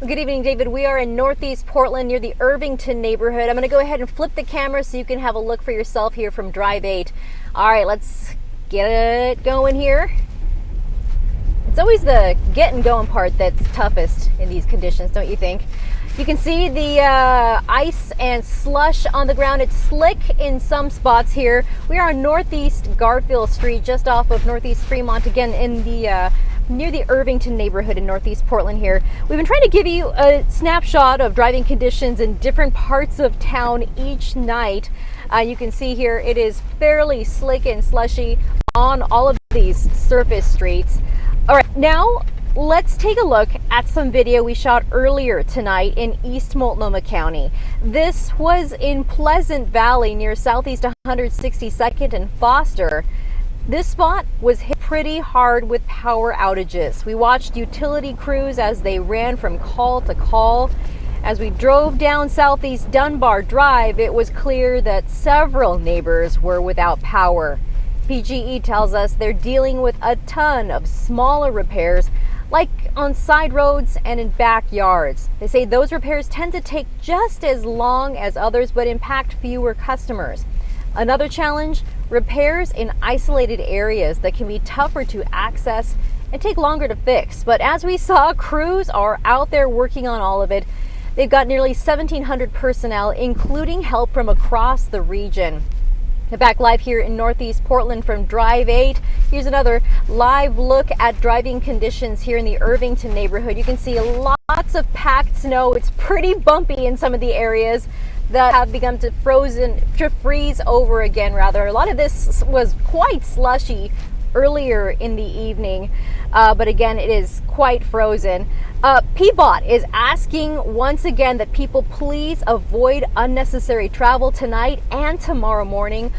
Good evening, David. We are in Northeast Portland near the Irvington neighborhood. I'm going to go ahead and flip the camera so you can have a look for yourself here from Drive 8. All right, let's get it going here. It's always the getting going part that's toughest in these conditions, don't you think? You can see the ice and slush on the ground. It's slick in some spots here. We are on Northeast Garfield Street, just off of Northeast Fremont, again in the near the Irvington neighborhood in Northeast Portland here. We've been trying to give you a snapshot of driving conditions in different parts of town each night. You can see here it is fairly slick and slushy on all of these surface streets. All right, now let's take a look at some video we shot earlier tonight in East Multnomah County. This was in Pleasant Valley near Southeast 162nd and Foster. This spot was hit pretty hard with power outages. We watched utility crews as they ran from call to call. As we drove down Southeast Dunbar Drive, it was clear that several neighbors were without power. PGE tells us they're dealing with a ton of smaller repairs, like on side roads and in backyards. They say those repairs tend to take just as long as others, but impact fewer customers. Another challenge, repairs in isolated areas that can be tougher to access and take longer to fix. But as we saw, crews are out there working on all of it. They've got nearly 1,700 personnel, including help from across the region. Back live here in Northeast Portland from Drive 8. Here's another live look at driving conditions here in the Irvington neighborhood. You can see lots of packed snow. It's pretty bumpy in some of the areas that have begun to freeze over again, rather. A lot of this was quite slushy earlier in the evening, but again, it is quite frozen. PBOT is asking once again that people please avoid unnecessary travel tonight and tomorrow morning.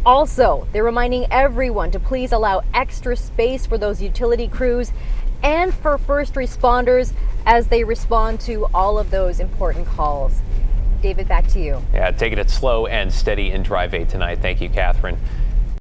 Also, they're reminding everyone to please allow extra space for those utility crews and for first responders as they respond to all of those important calls. David, back to you. Yeah, taking it slow and steady in Drive 8 tonight. Thank you, Catherine.